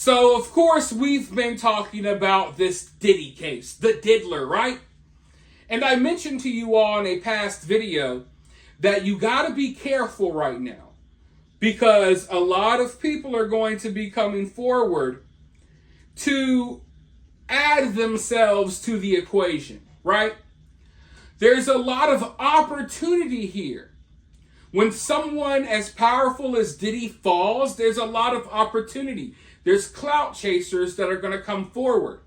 So, of course, we've been talking about this Diddy case, the diddler, right? And I mentioned to you all in a past video that you got to be careful right now because a lot of people are going to be coming forward to add themselves to the equation, right? There's a lot of opportunity here. When someone as powerful as Diddy falls, there's a lot of opportunity. There's clout chasers that are going to come forward.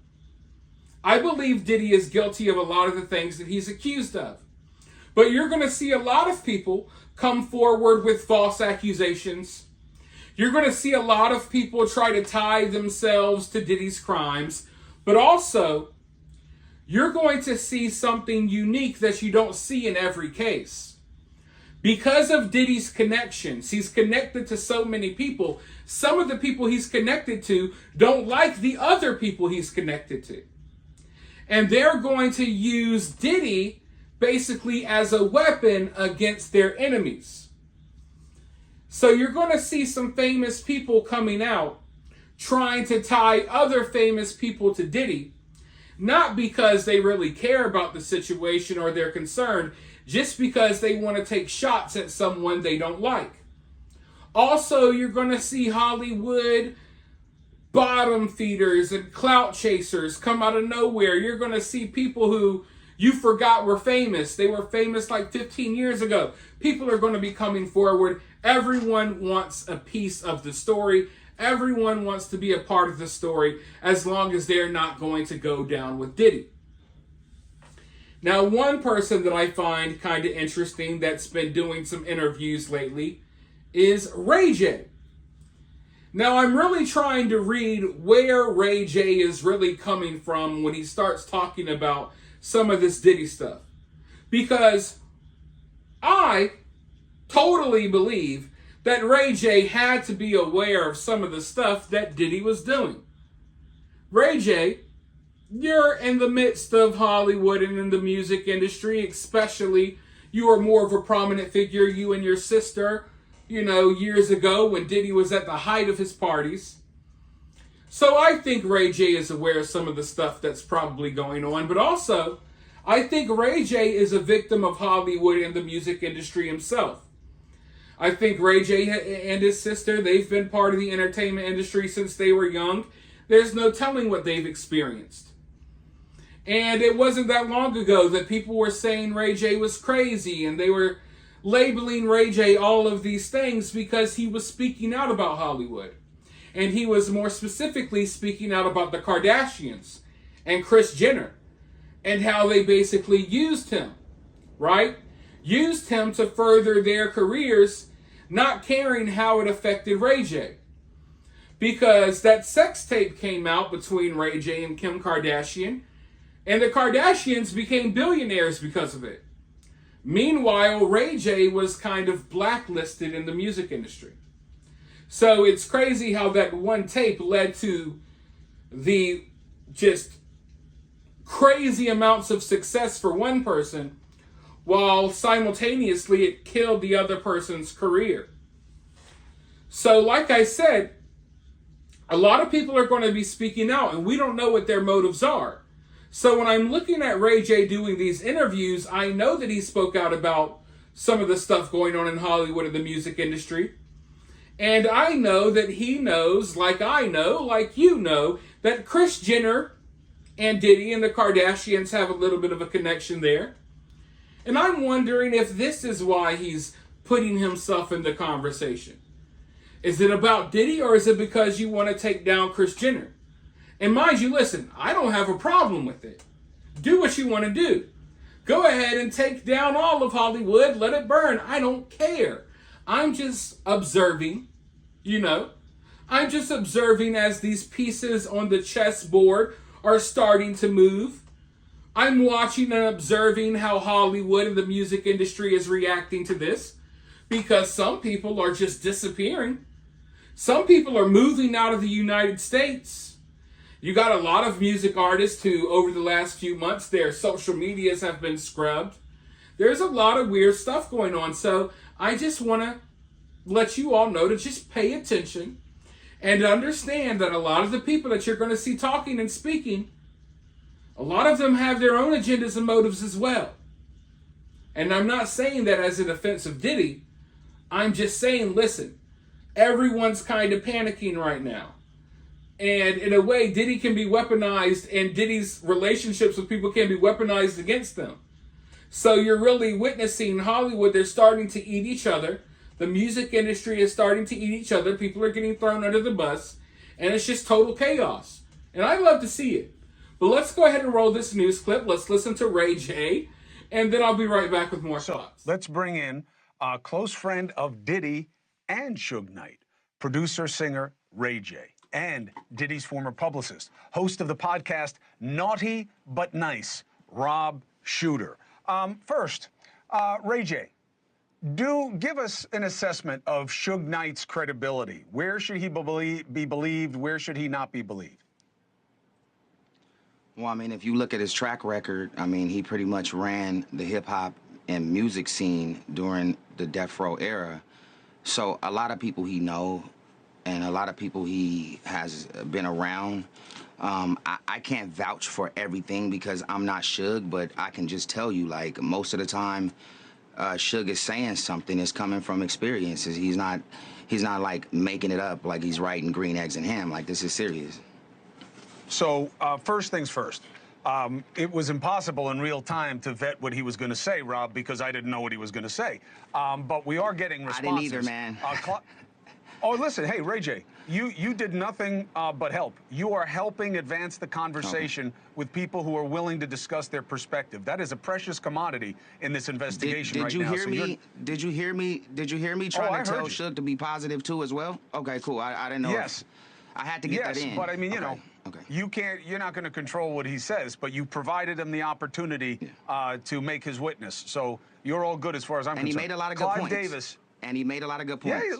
I believe Diddy is guilty of a lot of the things that he's accused of. But you're going to see a lot of people come forward with false accusations. You're going to see a lot of people try to tie themselves to Diddy's crimes. But also, you're going to see something unique that you don't see in every case. Because of Diddy's connections, he's connected to so many people. Some of the people he's connected to don't like the other people he's connected to. And they're going to use Diddy basically as a weapon against their enemies. So you're going to see some famous people coming out trying to tie other famous people to Diddy, not because they really care about the situation or they're concerned, just because they want to take shots at someone they don't like. Also, you're going to see Hollywood bottom feeders and clout chasers come out of nowhere. You're going to see people who you forgot were famous. They were famous like 15 years ago. People are going to be coming forward. Everyone wants a piece of the story. Everyone wants to be a part of the story as long as they're not going to go down with Diddy. Now, one person that I find kind of interesting that's been doing some interviews lately is Ray J. Now, I'm really trying to read where Ray J is really coming from when he starts talking about some of this Diddy stuff. Because I totally believe that Ray J had to be aware of some of the stuff that Diddy was doing. Ray J, you're in the midst of Hollywood and in the music industry, especially. You are more of a prominent figure, you and your sister, years ago when Diddy was at the height of his parties. So I think Ray J is aware of some of the stuff that's probably going on. But also, I think Ray J is a victim of Hollywood and the music industry himself. I think Ray J and his sister, they've been part of the entertainment industry since they were young. There's no telling what they've experienced. And it wasn't that long ago that people were saying Ray J was crazy and they were labeling Ray J all of these things because he was speaking out about Hollywood. And he was more specifically speaking out about the Kardashians and Kris Jenner and how they basically used him, right? Used him to further their careers, not caring how it affected Ray J. Because that sex tape came out between Ray J and Kim Kardashian, and the Kardashians became billionaires because of it. Meanwhile, Ray J was kind of blacklisted in the music industry. So it's crazy how that one tape led to the just crazy amounts of success for one person, while simultaneously it killed the other person's career. So like I said, a lot of people are going to be speaking out, and we don't know what their motives are. So when I'm looking at Ray J doing these interviews, I know that he spoke out about some of the stuff going on in Hollywood and the music industry. And I know that he knows, like I know, like you know, that Kris Jenner and Diddy and the Kardashians have a little bit of a connection there. And I'm wondering if this is why he's putting himself in the conversation. Is it about Diddy, or is it because you want to take down Kris Jenner? And mind you, listen, I don't have a problem with it. Do what you want to do. Go ahead and take down all of Hollywood. Let it burn. I don't care. I'm just observing, I'm just observing as these pieces on the chessboard are starting to move. I'm watching and observing how Hollywood and the music industry is reacting to this, because some people are just disappearing. Some people are moving out of the United States. You got a lot of music artists who, over the last few months, their social medias have been scrubbed. There's a lot of weird stuff going on. So I just want to let you all know to just pay attention And understand that a lot of the people that you're going to see talking and speaking, a lot of them have their own agendas and motives as well. And I'm not saying that as an offense of Diddy. I'm just saying, listen, everyone's kind of panicking right now. And in a way, Diddy can be weaponized, and Diddy's relationships with people can be weaponized against them. So you're really witnessing Hollywood. They're starting to eat each other. The music industry is starting to eat each other. People are getting thrown under the bus. And it's just total chaos. And I love to see it. But let's go ahead and roll this news clip. Let's listen to Ray J. And then I'll be right back with more thoughts. Let's bring in a close friend of Diddy and Suge Knight, producer, singer Ray J, and Diddy's former publicist, host of the podcast Naughty But Nice, Rob Shooter. First, Ray J, give us an assessment of Suge Knight's credibility. Where should he be believed? Where should he not be believed? Well, I mean, if you look at his track record, I mean, he pretty much ran the hip-hop and music scene during the Death Row era. So a lot of people he know and a lot of people he has been around. I can't vouch for everything because I'm not Suge, but I can just tell you, like, most of the time Suge is saying something is coming from experiences. He's not like making it up like he's writing Green Eggs and Ham. Like, this is serious. So first things first, it was impossible in real time to vet what he was going to say, Rob, because I didn't know what he was going to say. But we are getting responses. I didn't either, man. Oh, listen, hey, Ray J, you did nothing but help. You are helping advance the conversation with people who are willing to discuss their perspective. That is a precious commodity in this investigation right now. Did you hear me trying to tell Suge to be positive too as well? Okay, cool. I didn't know. Yes. I had to get that in. Yes, but I mean, you know, you're not going to control what he says, but you provided him the opportunity to make his witness. So you're all good as far as I'm concerned. And he made a lot of good points. And he made a lot of good points. Yeah,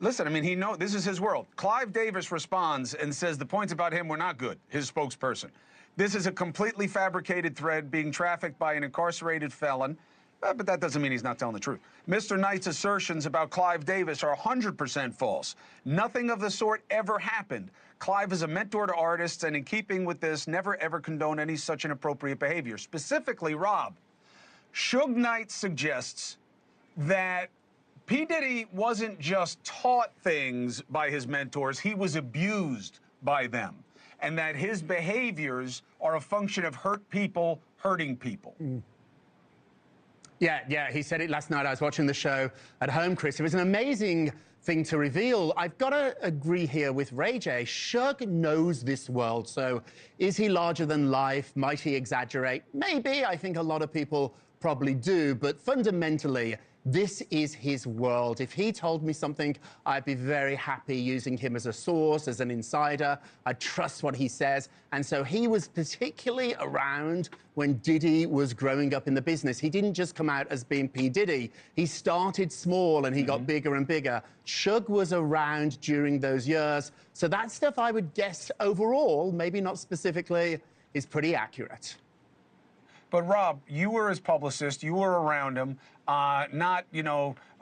listen, I mean, this is his world. Clive Davis responds and says the points about him were not good, his spokesperson. This is a completely fabricated thread being trafficked by an incarcerated felon. But that doesn't mean he's not telling the truth. Mr. Knight's assertions about Clive Davis are 100% false. Nothing of the sort ever happened. Clive is a mentor to artists, and in keeping with this, never ever condone any such inappropriate behavior. Specifically, Rob, Suge Knight suggests that P. Diddy wasn't just taught things by his mentors, he was abused by them, and that his behaviors are a function of hurt people hurting people. Yeah, he said it last night. I was watching the show at home, Chris. It was an amazing thing to reveal. I've got to agree here with Ray J. Suge knows this world. So is he larger than life? Might he exaggerate? Maybe. I think a lot of people probably do. But fundamentally, this is his world. If he told me something, I'd be very happy using him as a source, as an insider. I trust what he says. And so he was particularly around when Diddy was growing up in the business. He didn't just come out as being P. Diddy. He started small and he got bigger and bigger. Suge was around during those years. So that stuff, I would guess overall, maybe not specifically, is pretty accurate. But Rob, you were his publicist. You were around him, not,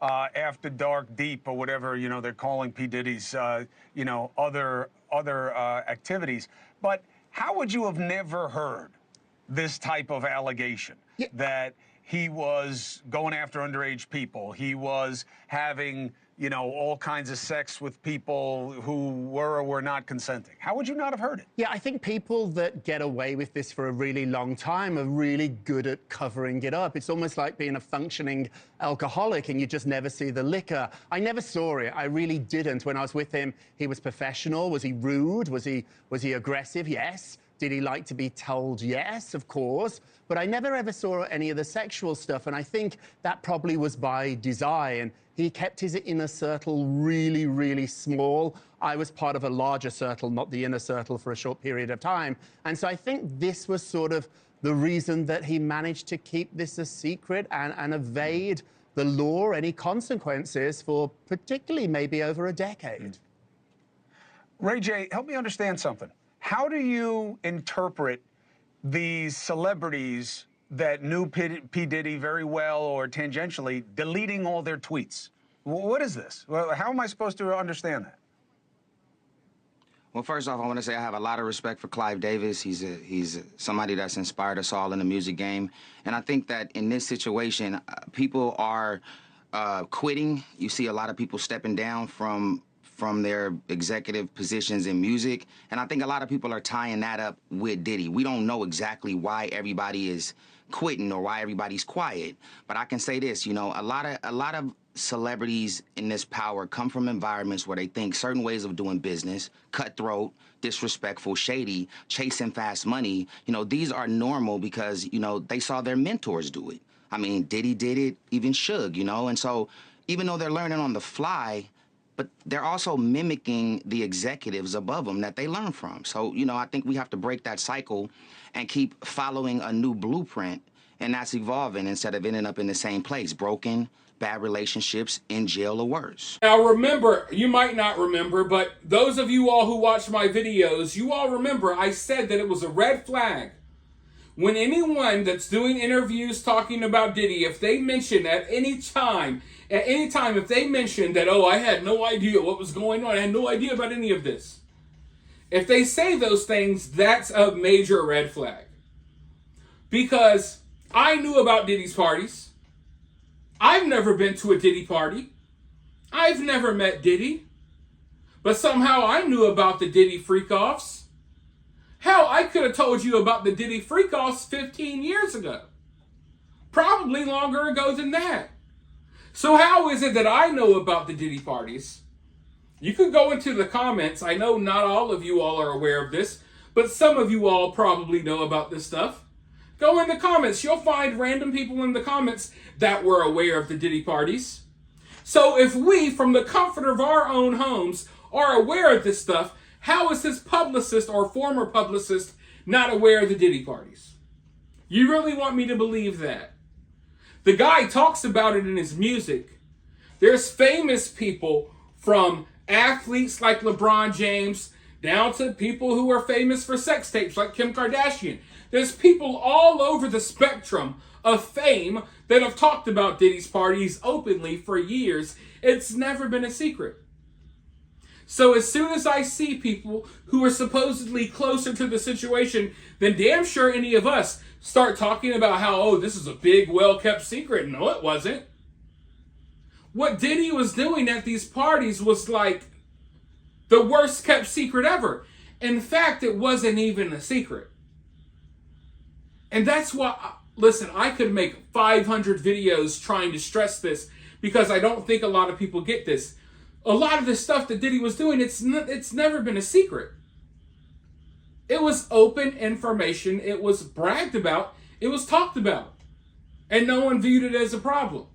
after dark, deep, or whatever, they're calling P. Diddy's, other activities. But how would you have never heard this type of allegation that he was going after underage people? He was having, all kinds of sex with people who were or were not consenting. How would you not have heard it? Yeah, I think people that get away with this for a really long time are really good at covering it up. It's almost like being a functioning alcoholic and you just never see the liquor. I never saw it. I really didn't. When I was with him, he was professional. Was he rude? Was he aggressive? Yes. Did he like to be told? Yes, of course. But I never ever saw any of the sexual stuff. And I think that probably was by design. He kept his inner circle really, really small. I was part of a larger circle, not the inner circle, for a short period of time. And so I think this was sort of the reason that he managed to keep this a secret and evade the law, any consequences, for particularly maybe over a decade. Ray J, help me understand something. How do you interpret these celebrities that knew P. Diddy very well or tangentially deleting all their tweets? What is this? Well, how am I supposed to understand that? Well, first off, I want to say I have a lot of respect for Clive Davis. He's somebody that's inspired us all in the music game. And I think that in this situation, people are quitting. You see a lot of people stepping down from their executive positions in music. And I think a lot of people are tying that up with Diddy. We don't know exactly why everybody is quitting or why everybody's quiet. But I can say this, you know, a lot of celebrities in this power come from environments where they think certain ways of doing business, cutthroat, disrespectful, shady, chasing fast money, you know, these are normal because, you know, they saw their mentors do it. I mean, Diddy did it, even Suge, you know, and so even though they're learning on the fly, but they're also mimicking the executives above them that they learn from. So, you know, I think we have to break that cycle and keep following a new blueprint, and that's evolving instead of ending up in the same place, broken, bad relationships, in jail or worse. Now remember, you might not remember, but those of you all who watch my videos, you all remember I said that it was a red flag when anyone that's doing interviews talking about Diddy, if they mention at any time, if they mention that, oh, I had no idea what was going on, I had no idea about any of this. If they say those things, that's a major red flag. Because I knew about Diddy's parties. I've never been to a Diddy party. I've never met Diddy. But somehow I knew about the Diddy freak-offs. Hell, I could have told you about the Diddy freak-offs 15 years ago. Probably longer ago than that. So how is it that I know about the Diddy parties? You can go into the comments. I know not all of you all are aware of this, but some of you all probably know about this stuff. Go in the comments. You'll find random people in the comments that were aware of the Diddy parties. So if we, from the comfort of our own homes, are aware of this stuff, how is his publicist or former publicist not aware of the Diddy parties? You really want me to believe that? The guy talks about it in his music. There's famous people, from athletes like LeBron James down to people who are famous for sex tapes like Kim Kardashian. There's people all over the spectrum of fame that have talked about Diddy's parties openly for years. It's never been a secret. So as soon as I see people who are supposedly closer to the situation than damn sure any of us start talking about how, oh, this is a big, well-kept secret. No, it wasn't. What Diddy was doing at these parties was like the worst-kept secret ever. In fact, it wasn't even a secret. And that's why, listen, I could make 500 videos trying to stress this because I don't think a lot of people get this. A lot of the stuff that Diddy was doing, it's never been a secret. It was open information. It was bragged about. It was talked about. And no one viewed it as a problem.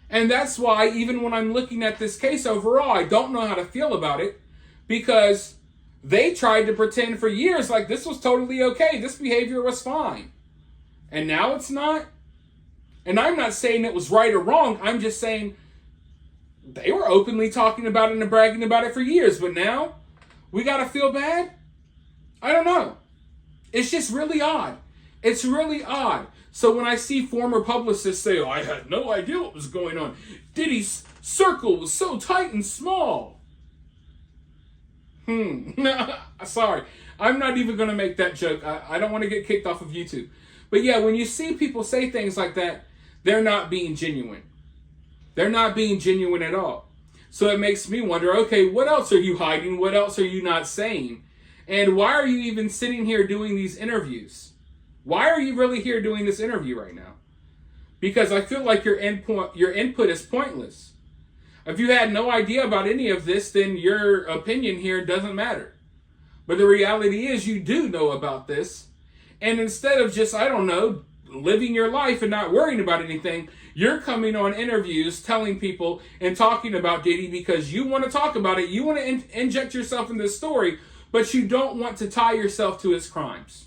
And that's why, even when I'm looking at this case overall, I don't know how to feel about it, because they tried to pretend for years like this was totally okay. This behavior was fine. And now it's not. And I'm not saying it was right or wrong. I'm just saying they were openly talking about it and bragging about it for years. But now we got to feel bad? I don't know. It's just really odd. It's really odd. So when I see former publicists say, oh, I had no idea what was going on. Diddy's circle was so tight and small. Sorry. I'm not even going to make that joke. I don't want to get kicked off of YouTube. But yeah, when you see people say things like that, they're not being genuine. They're not being genuine at all. So it makes me wonder, okay, what else are you hiding? What else are you not saying? And why are you even sitting here doing these interviews? Why are you really here doing this interview right now? Because I feel like your input is pointless. If you had no idea about any of this, then your opinion here doesn't matter. But the reality is you do know about this. And instead of just, I don't know, living your life and not worrying about anything, you're coming on interviews telling people and talking about Diddy because you want to talk about it. You want to inject yourself in this story, but you don't want to tie yourself to his crimes.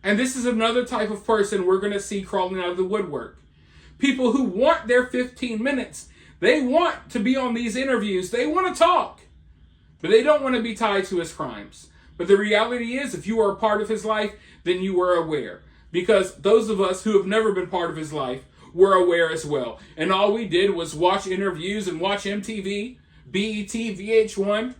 And this is another type of person we're going to see crawling out of the woodwork. People who want their 15 minutes. They want to be on these interviews. They want to talk, but they don't want to be tied to his crimes. But the reality is, if you are a part of his life, then you were aware. Because those of us who have never been part of his life were aware as well. And all we did was watch interviews and watch MTV, BET, VH1,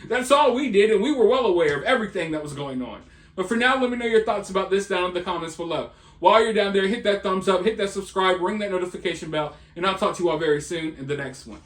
That's all we did, and we were well aware of everything that was going on. But for now, let me know your thoughts about this down in the comments below. While you're down there, hit that thumbs up, hit that subscribe, ring that notification bell, and I'll talk to you all very soon in the next one.